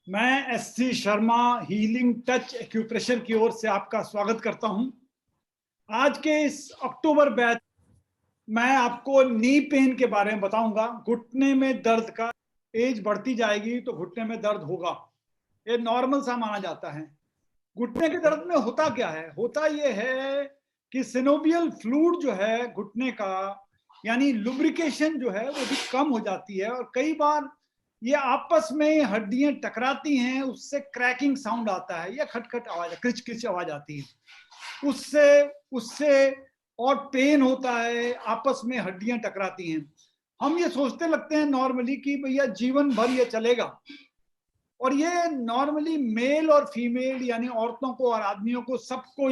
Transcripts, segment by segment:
मैं SC Sharma healing touch acupressure की ओर से आपका स्वागत करता हूं। आज के इस अक्टूबर बैच मैं आपको नी पेन के बारे में बताऊंगा। घुटने में दर्द का, एज बढ़ती जाएगी तो घुटने में दर्द होगा, ये नॉर्मल सा माना जाता है। घुटने के दर्द में होता क्या है? होता ये है कि सिनोवियल फ्लूइड जो है घुटने का, यानी लुब्रिकेशन जो है वो भी कम हो जाती है, और कई बार ये आपस में हड्डियां टकराती हैं, उससे क्रैकिंग साउंड आता है या खटखट आवाज, क्रिच क्रिच आवाज आती है। उससे उससे और पेन होता है, आपस में हड्डियां टकराती हैं। हम ये सोचते लगते हैं नॉर्मली कि भैया जीवन भर ये चलेगा, और ये नॉर्मली मेल और फीमेल यानी औरतों को और आदमियों को सबको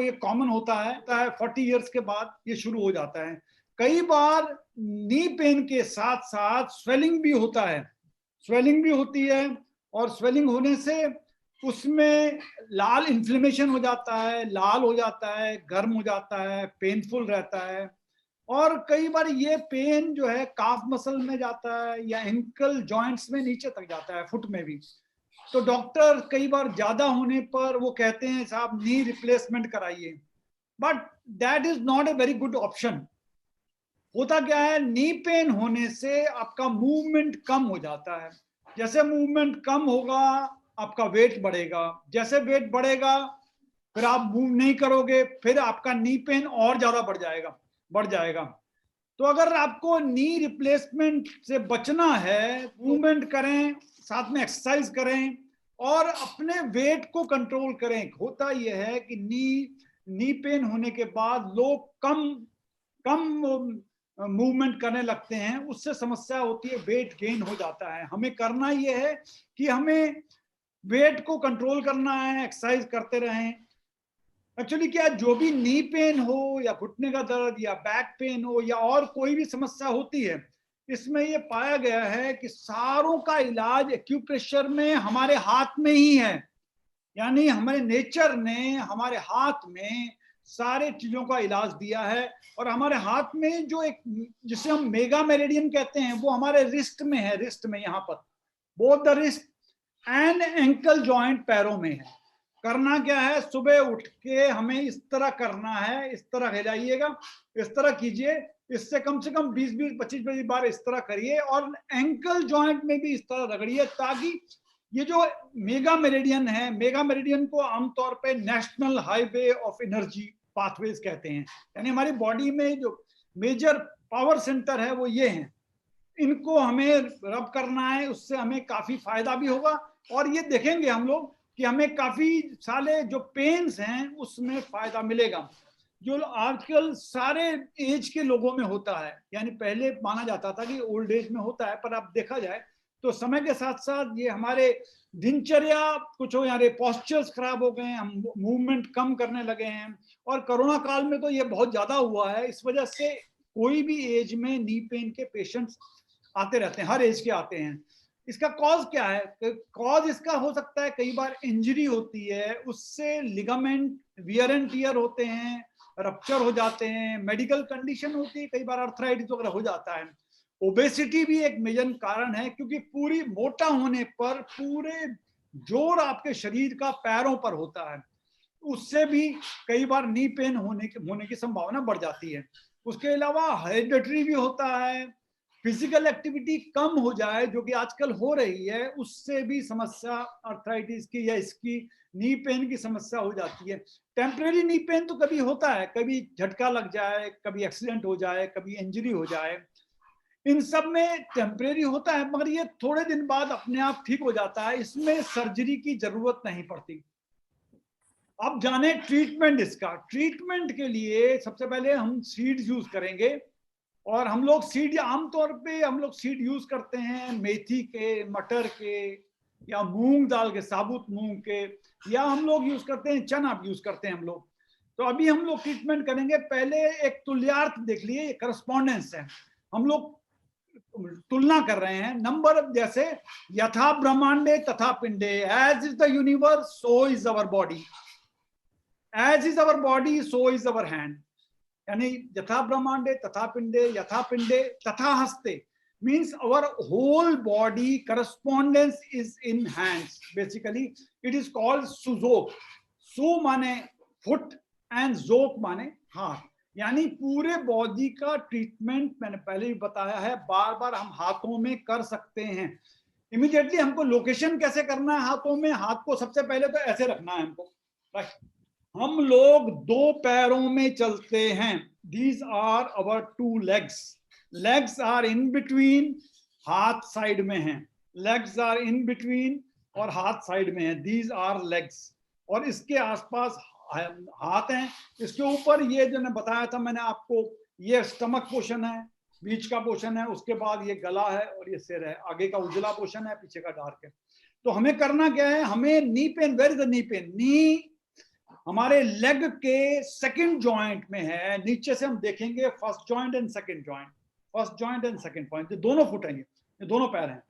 ये कॉमन होता है 40 इयर्स के बाद ये शुरू हो जाता है। कई बार नी पेन के साथ साथ स्वेलिंग भी होता है, स्वेलिंग भी होती है, और स्वेलिंग होने से उसमें लाल इन्फ्लेमेशन हो जाता है, लाल हो जाता है, गर्म हो जाता है, पेनफुल रहता है। और कई बार ये पेन जो है काफ मसल में जाता है या एंकल जॉइंट्स में नीचे तक जाता है, फुट में भी। तो डॉक्टर कई बार ज्यादा होने पर वो कहते हैं साहब नी रिप्लेसमेंट कराइए, but that is not a very good option. होता क्या है, नी पेन होने से आपका मूवमेंट कम हो जाता है। जैसे मूवमेंट कम होगा, आपका वेट बढ़ेगा। जैसे वेट बढ़ेगा, फिर आप मूव नहीं करोगे, फिर आपका नी पेन और ज्यादा बढ़ जाएगा। तो अगर आपको नी रिप्लेसमेंट से बचना है, मूवमेंट करें, साथ में एक्सरसाइज करें और अपने वेट को कंट्रोल करें। होता यह है कि नी पेन होने के बाद लोग कम कम मूवमेंट करने लगते हैं, उससे समस्या होती है, वेट गेन हो जाता है। हमें करना यह है कि हमें वेट को कंट्रोल करना है, एक्सरसाइज करते रहें। एक्चुअली क्या, जो भी नी पेन हो या घुटने का दर्द या बैक पेन हो या और कोई भी समस्या होती है, इसमें ये पाया गया है कि सारों का इलाज एक्यूप्रेशर में हमारे हाथ में ही है। यानी हमारे नेचर ने हमारे हाथ में सारे चीजों का इलाज दिया है। और हमारे हाथ में जो एक, जिसे हम मेगा मेरिडियन कहते हैं, वो हमारे रिस्ट में है, रिस्ट में, यहाँ पर both the wrist and ankle joint, पैरों में है। करना क्या है, सुबह उठ के हमें इस तरह करना है, इस तरह हिलाइएगा, इस तरह कीजिए, इससे कम से कम 20-25 बार इस तरह करिए, और एंकल जॉइंट में भी इस तरह रगड़िए, ताकि ये जो मेगा मेरिडियन है, मेगा मेरिडियन को आमतौर पे national highway of energy pathways कहते हैं। यानी हमारी बॉडी में जो मेजर पावर सेंटर है वो ये हैं, इनको हमें रब करना है, उससे हमें काफी फायदा भी होगा। और ये देखेंगे हम लोग कि हमें काफी सारे जो पेन्स हैं उसमें फायदा मिलेगा, जो आजकल सारे एज के लोगों में होता है। यानी पहले माना जाता था कि ओल्ड एज में होता है, पर अब देखा जाए तो समय के साथ साथ ये हमारे दिनचर्या कुछ हो, यानी पोस्चर्स खराब हो गए हैं, हम मूवमेंट कम करने लगे हैं। और कोरोना काल में तो ये बहुत ज्यादा हुआ है। इस वजह से कोई भी एज में नी पेन के पेशेंट्स आते रहते हैं, हर एज के आते हैं। इसका कॉज क्या है? कॉज इसका हो सकता है, कई बार इंजरी होती है, उससे लिगामेंट वियर एंड टियर होते हैं, रप्चर हो जाते हैं, मेडिकल कंडीशन होती है, कई बार अर्थराइटिस वगैरह हो जाता है। ओबेसिटी भी एक मेजर कारण है, क्योंकि पूरी मोटा होने पर पूरे जोर आपके शरीर का पैरों पर होता है, उससे भी कई बार नी पेन होने की संभावना बढ़ जाती है। उसके अलावा हेरिडिटरी भी होता है। फिजिकल एक्टिविटी कम हो जाए, जो कि आजकल हो रही है, उससे भी समस्या अर्थराइटिस की या इसकी नी पेन की समस्या हो जाती है। टेम्परेरी नी पेन तो कभी होता है, कभी झटका लग जाए, कभी एक्सीडेंट हो जाए, कभी इंजरी हो जाए, इन सब में टेम्परेरी होता है, मगर ये थोड़े दिन बाद अपने आप ठीक हो जाता है, इसमें सर्जरी की जरूरत नहीं पड़ती। अब जाने ट्रीटमेंट। इसका ट्रीटमेंट के लिए सबसे पहले हम सीड्स यूज करेंगे, और हम लोग सीड, आमतौर पे हम लोग सीड यूज करते हैं मेथी के, मटर के, या मूंग दाल के, साबुत मूंग के, या हम लोग यूज करते हैं चना यूज करते हैं हम लोग। तो अभी हम लोग ट्रीटमेंट करेंगे। पहले एक तुल्यार्थ देख लिए, करस्पॉन्डेंस है, हम लोग तुलना कर रहे हैं नंबर। जैसे यथा ब्रह्मांडे तथा पिंडे, as is the universe so is our body, as is our body so is our hand. यानी यथा ब्रह्मांडे तथा पिंडे, यथा पिंडे तथा हस्ते, means our whole body correspondence is in hands. Basically, it is called suzok. Su माने foot and zok माने हाथ. यानी पूरे बॉडी का ट्रीटमेंट मैंने पहले भी बताया है, बार बार हम हाथों में कर सकते हैं. इमीडिएटली हमको लोकेशन कैसे करना है हाथों में, हाथ को सबसे पहले तो ऐसे रखना है हमको. हम लोग दो पैरों में चलते हैं. These are our two legs. Legs are in between, हाथ साइड में हैं. Legs are in between और हाथ साइड में हैं. These are legs. और इसके आसपास हाथ हैं. इसके ऊपर ये जो मैं बताया था मैंने आपको, ये स्टमक पोर्शन है, बीच का पोर्शन है, उसके बाद ये गला है और ये सिर है. आगे का उजला पोर्शन है, पीछे का डार्क है. तो हमें करना क्या है, हमें knee pain, where is the knee pain? Knee हमारे लेग के सेकंड जॉइंट में है. नीचे से हम देखेंगे first joint and second joint, first joint and second point. ये दोनों फुट हैं, ये दोनों पैर हैं.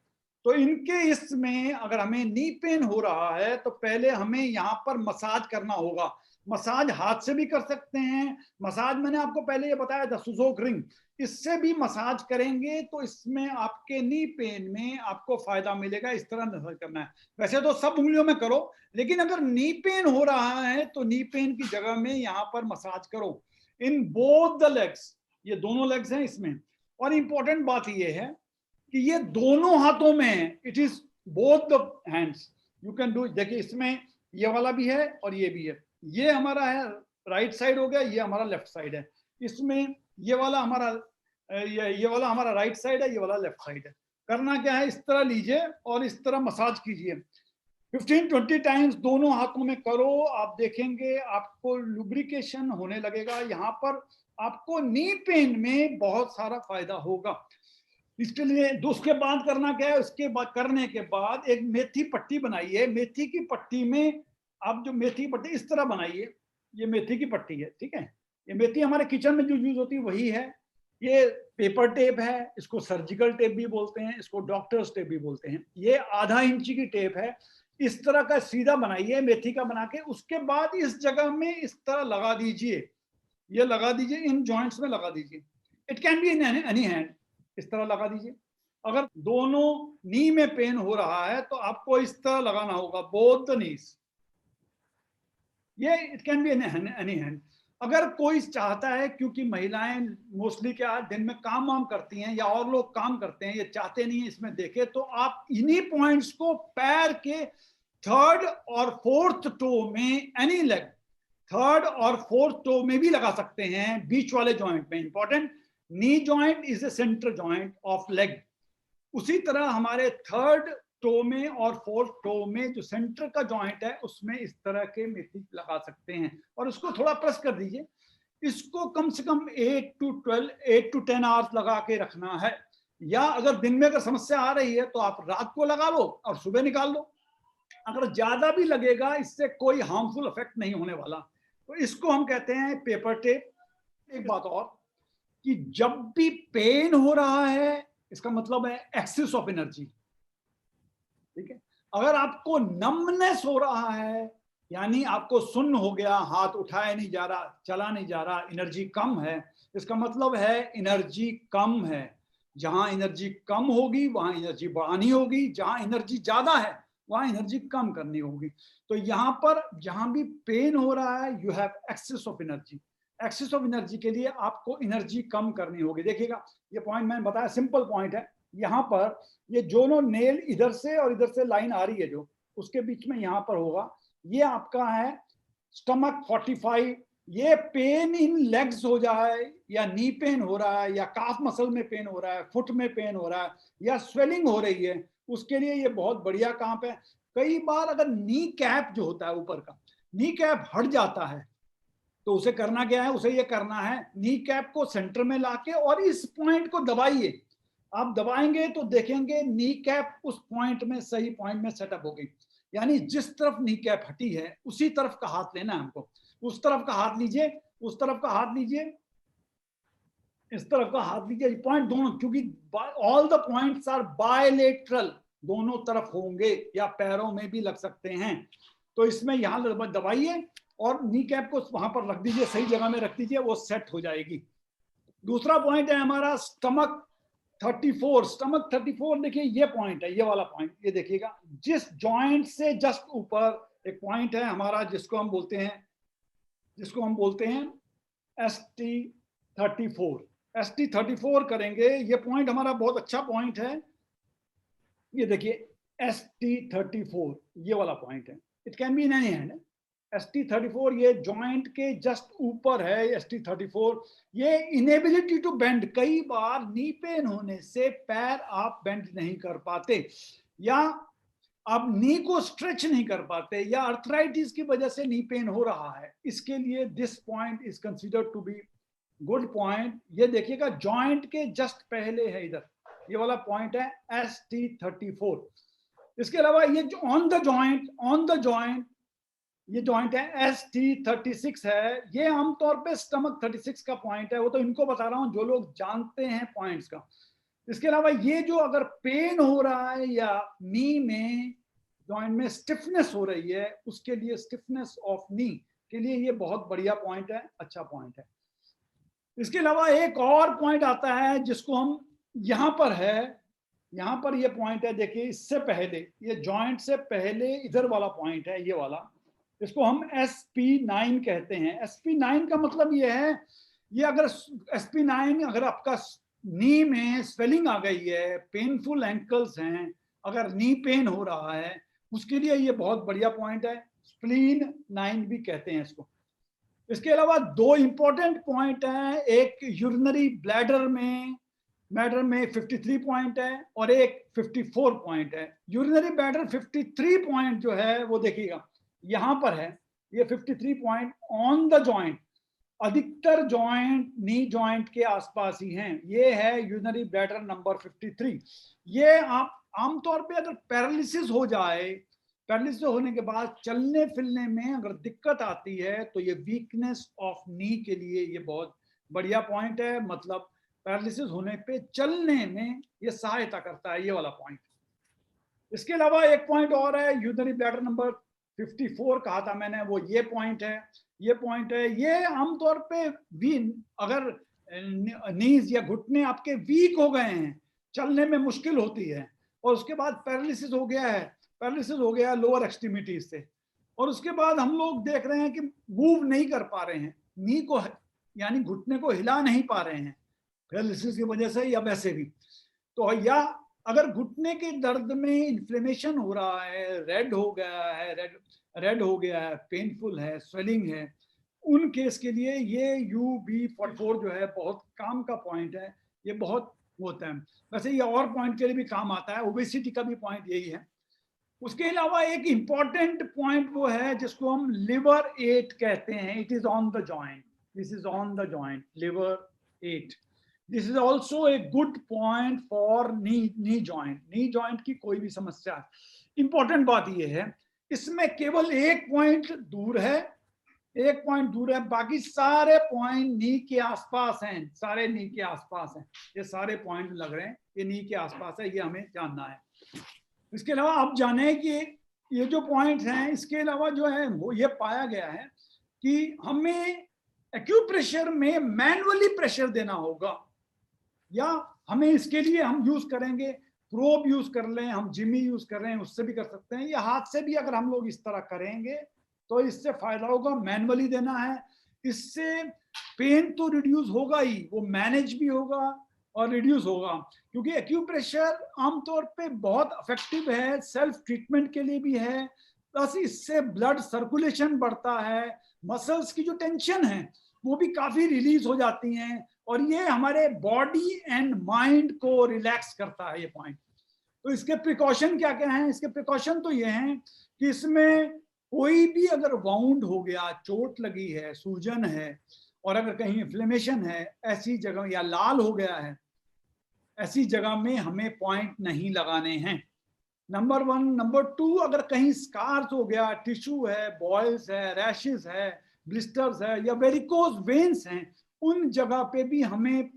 तो इनके इसमें अगर हमें नी पेन हो रहा है तो पहले हमें यहाँ पर मसाज करना होगा. मसाज हाथ से भी कर सकते हैं. मसाज मैंने आपको पहले ये बताया था, सुजोक रिंग, इससे भी मसाज करेंगे तो इसमें आपके नी पेन में आपको फायदा मिलेगा. इस तरह मसाज करना है. वैसे तो सब उंगलियों में करो, लेकिन अगर नी पेन हो रहा है तो नी पेन की जगह में यहाँ पर मसाज करो. इन बोथ द लेग्स, ये दोनों लेग्स हैं इसमें. और इंपॉर्टेंट बात ये है कि ये दोनों हाथों में है. It is both the hands. You can do. देखिए इसमें ये वाला भी है और ये भी है. ये हमारा है राइट साइड हो गया, ये हमारा लेफ्ट साइड है. इसमें ये वाला हमारा राइट साइड है, ये वाला लेफ्ट साइड है. करना क्या है, इस तरह लीजिए और इस तरह मसाज कीजिए. 15-20 टाइम्स दोनों हाथों में करो. आप देखेंगे आपको लुब्रिकेशन होने लगेगा. यहाँ पर आपको नी पेन में बहुत सारा फायदा होगा. इसके लिए उसके बाद करना क्या है, उसके बाद करने के बाद एक मेथी पट्टी बनाइए. मेथी की पट्टी में आप जो मेथी पट्टी इस तरह बनाइए, ये मेथी की पट्टी है, ठीक है. ये मेथी हमारे किचन में जो यूज होती है वही है. ये पेपर टेप है, इसको सर्जिकल टेप भी बोलते हैं, इसको डॉक्टर्स टेप भी बोलते हैं. ये आधा इंची की टेप है. इस तरह का सीधा बनाइए मेथी का बना के. उसके बाद इस जगह में इस तरह लगा दीजिए, ये लगा दीजिए, इन जॉइंट्स में लगा दीजिए. It can be in any hand. इस तरह लगा दीजिए. अगर दोनों नी में पेन हो रहा है तो आपको इस तरह लगाना होगा, बोथ द नीज. ये it can be any hand. अगर कोई चाहता है, क्योंकि महिलाएं मोस्टली क्या दिन में काम वाम करती हैं या और लोग काम करते हैं, ये चाहते नहीं है इसमें देखे, तो आप इन्हीं पॉइंट्स को पैर के थर्ड और फोर्थ टो में, एनी लेग थर्ड और फोर्थ टो में भी लगा सकते हैं, बीच वाले जॉइंट में. Important, knee joint is a centre joint of leg. उसी तरह हमारे थर्ड टो में और फोर्थ टो में जो सेंटर का जॉइंट है उसमें इस तरह के मेथी लगा सकते हैं. और उसको थोड़ा प्रेस कर दीजिए. इसको कम से कम 8 to 10 आवर्स लगा के रखना है. या अगर दिन में अगर समस्या आ रही है तो आप रात को लगा लो और सुबह निकाल लो. अगर ज्यादा भी लगेगा इससे कोई हार्मफुल इफेक्ट नहीं होने वाला. तो इसको हम कहते हैं पेपर टेप. एक बात और कि जब भी पेन हो रहा है इसका मतलब है एक्सेस ऑफ एनर्जी, ठीक है. अगर आपको नमनेस हो रहा है, यानी आपको सुन्न हो गया, हाथ उठाया नहीं जा रहा, चला नहीं जा रहा, एनर्जी कम है, इसका मतलब है एनर्जी कम है. जहां एनर्जी कम होगी वहां एनर्जी बढ़ानी होगी, जहां एनर्जी ज्यादा है वहां एनर्जी कम करनी होगी. तो यहाँ पर जहां भी पेन हो रहा है you have access of energy. Access of energy के लिए आपको एनर्जी कम करनी होगी. देखिएगा ये पॉइंट मैंने बताया, सिंपल पॉइंट है. यहाँ पर ये दोनों नेल इधर से और इधर से लाइन आ रही है जो उसके बीच में यहाँ पर होगा, ये आपका है स्टमक 45. ये पेन इन लेग्स हो जाए या नी पेन हो रहा है या काफ मसल में पेन हो रहा है, फुट में पेन हो रहा है या स्वेलिंग हो रही है, उसके लिए ये बहुत बढ़िया काम है. कई बार अगर नी कैप जो होता है ऊपर का नी कैप हट जाता है तो उसे करना क्या है, उसे ये करना है नी कैप को सेंटर में लाके और इस पॉइंट को दबाइए. आप दबाएंगे तो देखेंगे नी कैप उस पॉइंट में, सही पॉइंट में सेटअप हो गई. यानी जिस तरफ नी कैप हटी है उसी तरफ का हाथ लेना है हमको. उस तरफ का हाथ लीजिए, उस तरफ का हाथ लीजिए, इस तरफ का हाथ लीजिए. पॉइंट दोनों, क्योंकि all the points are bilateral, दोनों तरफ होंगे या पैरों में भी लग सकते हैं. तो इसमें यहां दबाइए और नी कैप को वहां पर रख दीजिए, सही जगह में रख दीजिए, वो सेट हो जाएगी. दूसरा पॉइंट है हमारा स्टमक 34, स्टमक 34, देखिए ये पॉइंट है, ये वाला पॉइंट, ये देखिएगा, जिस जॉइंट से जस्ट ऊपर एक पॉइंट है हमारा, जिसको हम बोलते हैं ST34। ST34 करेंगे, ये पॉइंट हमारा बहुत अच्छा पॉइंट है। ये देखिए ST34, ये वाला पॉइंट है। It can be in any hand. ST34 ये जॉइंट के जस्ट ऊपर है। ST34 ये इनेबिलिटी टू बेंड, कई बार नी पेन होने से पैर आप बेंड नहीं कर पाते, या आप नी को स्ट्रेच नहीं कर पाते, या अर्थराइटिस की वजह से नी पेन हो रहा है, इसके लिए this point is considered to be good point. ये देखिएगा जॉइंट के जस्ट पहले है, इधर ये वाला पॉइंट है ST34। इसके अलावा ये ऑन द जॉइंट ये जॉइंट है ST36 है। ये आमतौर पे स्टमक 36 का पॉइंट है, वो तो इनको बता रहा हूं जो लोग जानते हैं पॉइंट्स का। इसके अलावा ये जो अगर पेन हो रहा है या नी में जॉइंट में स्टिफनेस हो रही है, उसके लिए स्टिफनेस ऑफ नी के लिए ये बहुत बढ़िया पॉइंट है, अच्छा पॉइंट है। इसके अलावा एक और पॉइंट आता है जिसको हम यहाँ पर ये पॉइंट है, देखिए इससे पहले, ये जॉइंट से पहले इधर वाला पॉइंट है, ये वाला, इसको हम SP9 कहते हैं। SP9 का मतलब ये है, ये अगर SP9 अगर आपका नी में स्वेलिंग आ गई है, पेनफुल एंकल्स हैं, अगर नी पेन हो रहा है, उसके लिए ये बहुत बढ़िया पॉइंट है। स्प्लीन 9 भी कहते हैं इसको। इसके अलावा दो इंपॉर्टेंट पॉइंट हैं, एक यूरिनरी ब्लैडर में 53 पॉइंट है और एक 54 पॉइंट है। यूरिनरी ब्लैडर 53 पॉइंट जो है वो देखिएगा यहां पर है, ये 53 पॉइंट ऑन द जॉइंट, अधिकतर जॉइंट नी जॉइंट के आसपास ही हैं। ये है यूरिनरी ब्लैडर नंबर 53। ये आप आमतौर पे अगर पैरालिसिस हो जाए, पैरालिसिस होने के बाद चलने फिरने में अगर दिक्कत आती है, तो ये वीकनेस ऑफ नी के लिए ये बहुत बढ़िया पॉइंट है, मतलब पैरालिसिस होने पे चलने में ये सहायता करता है, ये वाला पॉइंट। इसके अलावा एक पॉइंट और है, यूरिनरी ब्लैडर नंबर 54 कहा था मैंने, वो ये पॉइंट है, ये आमतौर पे भी अगर नीज या घुटने आपके वीक हो गए हैं, चलने में मुश्किल होती है, और उसके बाद पैरालिसिस हो गया लोअर एक्सट्रीमिटीज से, और उसके बाद हम लोग देख रहे हैं कि मूव नहीं कर पा रहे हैं, नी को यानी घुटने को हिला नहीं पा रहे हैं पैरालिसिस की वजह से या वैसे भी, तो या अगर घुटने के दर्द में इन्फ्लेमेशन हो रहा है, रेड हो गया है, पेनफुल है, स्वेलिंग है, उन केस के लिए ये UB44 जो है बहुत काम का पॉइंट है, ये बहुत होता है। वैसे ये और पॉइंट के लिए भी काम आता है, ओबेसिटी का भी पॉइंट यही है। उसके अलावा एक इंपॉर्टेंट पॉइंट वो है जिसको हम लिवर 8 कहते हैं। It is on the joint, this is on the joint, liver 8। This is also a good point for knee joint की कोई भी समस्या। इंपॉर्टेंट बात यह है, इसमें केवल एक पॉइंट दूर है, बाकी सारे पॉइंट नी के आसपास हैं, ये सारे पॉइंट लग रहे हैं, ये नी के आसपास है, ये हमें जानना है। इसके अलावा आप जाने कि ये जो पॉइंट्स हैं, इसके अलावा जो है वो ये पाया गया है कि हमें एक्यूप्रेशर में मैनुअली प्रेशर देना होगा, या हमें इसके लिए हम यूज करेंगे प्रोब यूज कर लें, हम जिमी यूज कर रहे हैं उससे भी कर सकते हैं, या हाथ से भी अगर हम लोग इस तरह करेंगे तो इससे फायदा होगा। मैनुअली देना है, इससे पेन तो रिड्यूस होगा ही, वो मैनेज भी होगा और रिड्यूस होगा, क्योंकि एक्यूप्रेशर आमतौर पे बहुत इफेक्टिव है, सेल्फ ट्रीटमेंट के लिए भी है, प्लस इससे ब्लड सर्कुलेशन बढ़ता है, मसल्स की जो टेंशन है वो भी काफी रिलीज हो जाती हैं, और ये हमारे बॉडी एंड माइंड को रिलैक्स करता है ये पॉइंट। तो इसके प्रिकॉशन क्या क्या हैं? इसके प्रिकॉशन तो ये हैं कि इसमें कोई भी अगर वाउंड हो गया, चोट लगी है, सूजन है, और अगर कहीं इन्फ्लेमेशन है ऐसी जगह, या लाल हो गया है, ऐसी जगह में हमें पॉइंट नहीं लगाने हैं, नंबर 1। नंबर 2, अगर कहीं स्कार्स हो गया, टिश्यू है, बॉयल्स है, रैशेस है, ब्लिस्टर्स है, या वेरिकोज वेन्स हैं, उन जगह पे भी हमें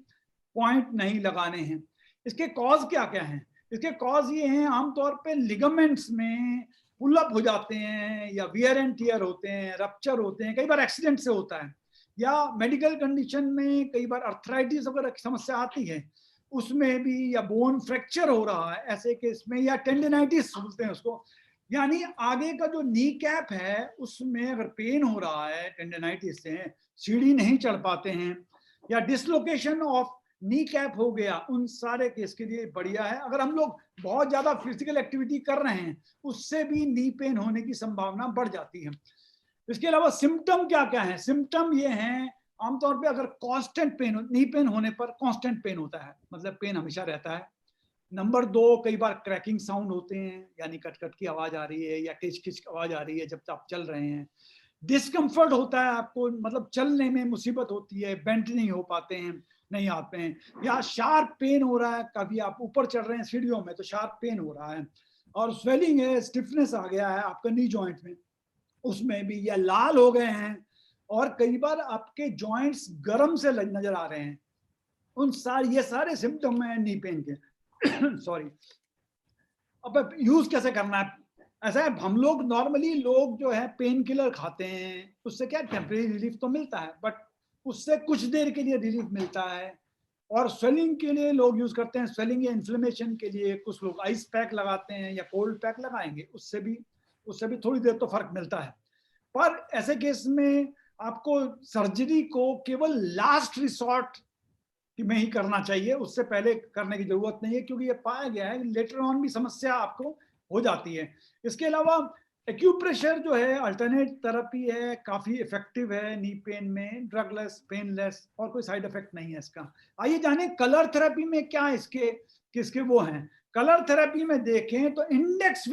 पॉइंट नहीं लगाने हैं। इसके कॉज क्या क्या हैं? इसके कॉज ये हैं, आमतौर पे लिगामेंट्स में पुल अप हो जाते हैं, या वियर एंड टियर होते हैं, रप्चर होते हैं, कई बार एक्सीडेंट से होता है, या मेडिकल कंडीशन में कई बार अर्थराइटिस वगैरह की समस्या आती है, उसमें भी, या बोन फ्रैक्चर हो रहा है ऐसे केस में, या टेंडिनाइटिस बोलते हैं उसको, यानी आगे का जो नी कैप है उसमें अगर पेन हो रहा है टेंडिनाइटिस से, सीढ़ी नहीं चढ़ पाते हैं, या डिसलोकेशन ऑफ नी कैप हो गया, उन सारे केस के लिए बढ़िया है। अगर हम लोग बहुत ज्यादा फिजिकल एक्टिविटी कर रहे हैं उससे भी नी पेन होने की संभावना बढ़ जाती है। इसके अलावा सिम्टम क्या क्या है? सिम्टम ये हैं, आमतौर पे अगर कांस्टेंट पेन, नी पेन होने पर कांस्टेंट पेन होता है, मतलब पेन हमेशा रहता है। नंबर 2, कई बार क्रैकिंग साउंड होते हैं, यानी कट कट की आवाज आ रही है या किच किच आवाज आ रही है जब आप चल रहे हैं। डिस्कम्फर्ट होता है आपको, मतलब चलने में मुसीबत होती है, बेंट नहीं हो पाते हैं, नहीं आते हैं, या शार्प पेन हो रहा है, कभी आप ऊपर चढ़ रहे हैं सीढ़ियों में तो शार्प पेन हो रहा है, और स्वेलिंग है, स्टिफनेस आ गया है आपका नी जॉइंट में, उसमें भी, या लाल हो गए हैं, और कई बार आपके जॉइंट्स गर्म से नजर आ रहे हैं, उन ये सारे सिम्टम हैं नी पेन के। सॉरी। अब यूज कैसे करना है? ऐसा है, हम लोग नॉर्मली लोग जो है पेन किलर खाते हैं, उससे क्या टेम्परेरी रिलीफ तो मिलता है, बट उससे कुछ देर के लिए रिलीफ मिलता है। और स्वेलिंग के लिए लोग यूज करते हैं, स्वेलिंग या इन्फ्लेमेशन के लिए कुछ लोग आइस पैक लगाते हैं या कोल्ड पैक लगाएंगे, उससे भी थोड़ी देर तो फर्क मिलता है। पर ऐसे केस में आपको सर्जरी को केवल लास्ट रिसोर्ट में ही करना चाहिए, उससे पहले करने की जरूरत नहीं है, क्योंकि ये पाया गया है लेटर ऑन भी समस्या आपको हो जाती है। इसके अलावा एक्यूप्रेशर जो है अल्टरनेट थेरेपी है, काफी इफेक्टिव है नी पेन में, ड्रगलेस, पेनलेस, और कोई साइड इफेक्ट नहीं है इसका। आइए जाने कलर थेरेपी में क्या इसके किसके वो हैं। कलर थेरेपी में देखें तो इंडेक्स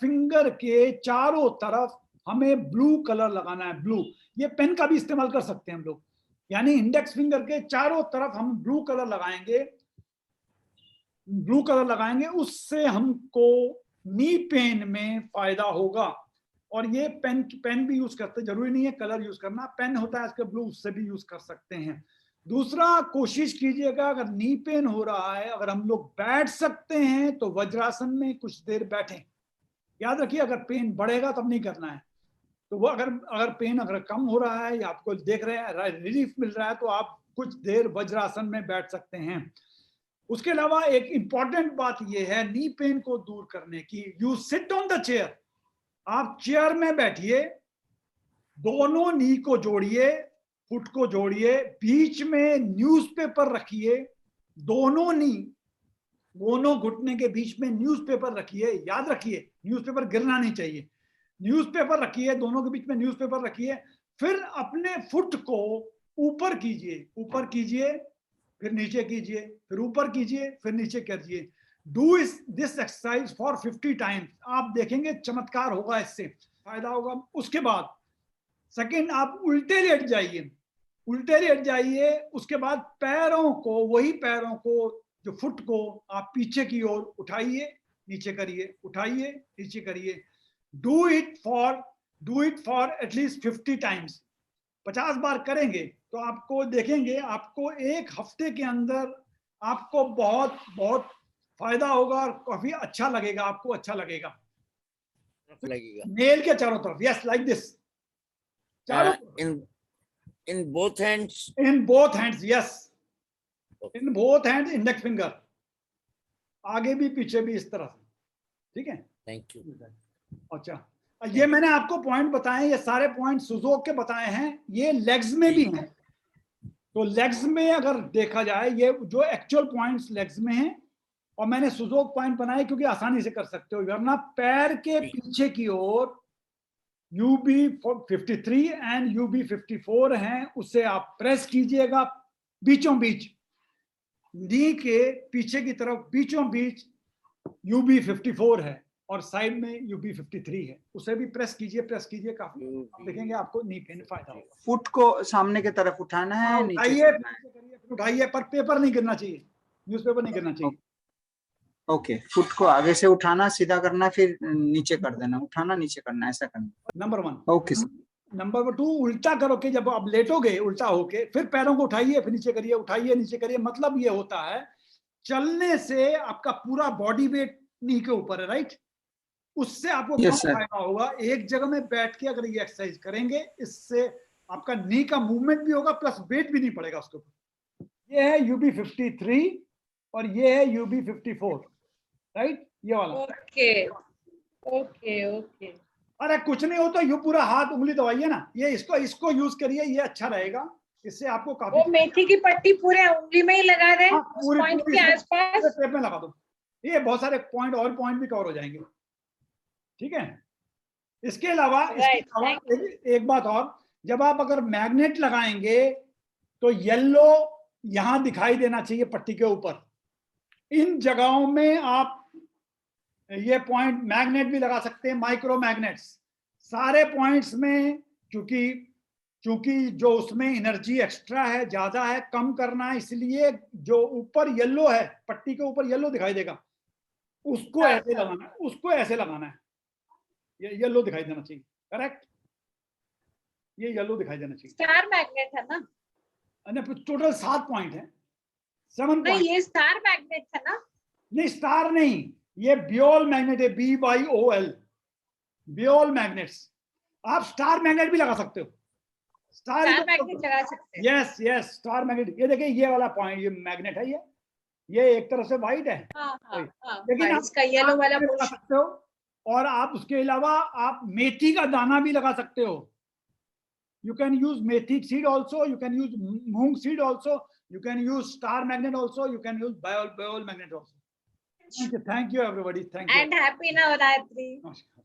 फिंगर के चारों तरफ हमें ब्लू कलर लगाना है, ब्लू। ये पेन का भी इस्तेमाल कर सकते हैं हम लोग, यानी इंडेक्स फिंगर के चारों तरफ हम ब्लू कलर लगाएंगे, उससे हमको नी पेन में फायदा होगा। और ये पेन भी यूज करते, जरूरी नहीं है कलर यूज करना, पेन होता है इसका ब्लू, उससे भी यूज कर सकते हैं। दूसरा, कोशिश कीजिएगा अगर नी पेन हो रहा है, अगर हम लोग बैठ सकते हैं तो वज्रासन में कुछ देर बैठें। याद रखिए अगर पेन बढ़ेगा तब नहीं करना है, तो वो अगर पेन अगर कम हो रहा है या आपको देख रहे हैं रिलीफ मिल रहा है तो आप कुछ देर वज्रासन में बैठ सकते हैं। उसके अलावा एक इंपॉर्टेंट बात यह है नी पेन को दूर करने की, you sit on the chair. आप चेयर में बैठिए, दोनों नी को जोड़िए, फुट को जोड़िए, बीच में न्यूज़पेपर रखिए, दोनों घुटने के बीच में न्यूज़पेपर रखिए। याद रखिए न्यूज़पेपर गिरना नहीं चाहिए, न्यूज़पेपर रखिए, दोनों के बीच में न्यूज़पेपर रखिए। फिर अपने फुट को ऊपर कीजिए, फिर नीचे कीजिए, फिर ऊपर कीजिए, फिर नीचे कीजिए। Do this exercise for 50 times. आप देखेंगे चमत्कार होगा, इससे फायदा होगा। उसके बाद सेकंड, आप उल्टे लेट जाइए, उसके बाद पैरों को, जो फुट को आप पीछे की ओर उठाइए, नीचे करिए, उठाइए, नीचे करिए। Do it for at least 50 times. 50 बार करेंगे तो आपको देखेंगे, आपको एक हफ्ते के अंदर आपको बहुत बहुत फायदा होगा और काफी अच्छा लगेगा, आपको अच्छा लगेगा। नेल के चारों तरफ, यस, लाइक दिस, चारों in both hands, yes, in both hands, index finger, आगे भी पीछे भी, इस तरह से, ठीक है। Thank you. अच्छा, ये मैंने आपको पॉइंट बताए, ये सारे पॉइंट सुजोक के बताए हैं, ये लेग्स में भी हैं। तो लेग्स में अगर देखा जाए, ये जो एक्चुअल पॉइंट्स लेग्स में हैं, और मैंने सुजोक पॉइंट बनाए क्योंकि आसानी से कर सकते हो, वरना पैर के पीछे की ओर UB53 एंड UB54 हैं, उसे आप प्रेस कीजिएगा बीचों बीच, नी के पीछे की तरफ बीचों बीच UB54 है, और साइड में UB53 है, उसे भी प्रेस कीजिए, काफी देखेंगे आपको नी पेन फायदा होगा। फुट को सामने की तरफ उठाना है, उठाइए, पर पेपर नहीं गिरना चाहिए, न्यूज़पेपर नहीं गिरना चाहिए। ओके, फुट को आगे से उठाना, सीधा करना, फिर नीचे कर देना, उठाना, नीचे करना, ऐसा करना। नंबर 1। Okay sir. नंबर 2, उल्टा करो कि जब आप लेटोगे उल्टा होके, फिर पैरों को उठाइए, फिर नीचे करिए, उठाइए, नीचे करिए। मतलब ये होता है चलने से आपका पूरा बॉडी वेट नी के ऊपर है, राइट, उससे आपको क्या फायदा होगा, एक जगह में बैठ के अगर ये एक्सरसाइज करेंगे, इससे आपका नी का मूवमेंट भी होगा, प्लस वेट भी नहीं पड़ेगा उसके ऊपर। ये है UB53 और ये है UB54, राइट, ये वाला। Okay okay okay. अरे कुछ नहीं होता, यू पूरा हाथ उंगली दबाइए ना, ये इसको यूज करिए, ये अच्छा रहेगा, इससे आपको काफी। वो मेथी की पट्टी पूरे उंगली में ही लगा दें, हाँ, उस पॉइंट के आसपास। टेप में लगा दो, ये बहुत सारे पॉइंट भी कवर हो जाएंगे, ठीक है। इसके अलावा एक बात और, जब आप अगर मैग्नेट लगाएंगे तो येलो यहां दिखाई देना चाहिए पट्टी के ऊपर। इन जगहों में आप ये पॉइंट मैग्नेट भी लगा सकते हैं, माइक्रो मैग्नेट्स सारे पॉइंट्स में, क्योंकि जो उसमें एनर्जी एक्स्ट्रा है, ज्यादा है, कम करना है, इसलिए जो ऊपर येलो है, पट्टी के ऊपर येलो दिखाई देगा, उसको ऐसे लगाना है, उसको ऐसे लगाना है, ये येलो दिखाई देना चाहिए, करेक्ट, ये येलो दिखाई देना चाहिए। स्टार मैग्नेट है ना? टोटल 7 पॉइंट है, 7 नहीं, पॉइंट। ये स्टार मैग्नेट है ना? नहीं, स्टार नहीं, ये बियोल मैग्नेट है, BYOL, बियोल मैग्नेट्स। आप स्टार मैग्नेट भी लगा सकते हो, स्टार मैग्नेट लगा सकते हैं। Yes yes, star magnet. ये देखिए, ये वाला पॉइंट, ये मैग्नेट है, ये एक तरफ से व्हाइट है, लेकिन आप इसका येलो वाला लगा सकते हो, और आप उसके अलावा आप मेथी का दाना भी लगा सकते हो। You can use methi seed also, you can use moong seed also, you can use star magnet also, you can use biol magnet also. Thank you everybody, thank you. And happy Navaratri. Namaskar.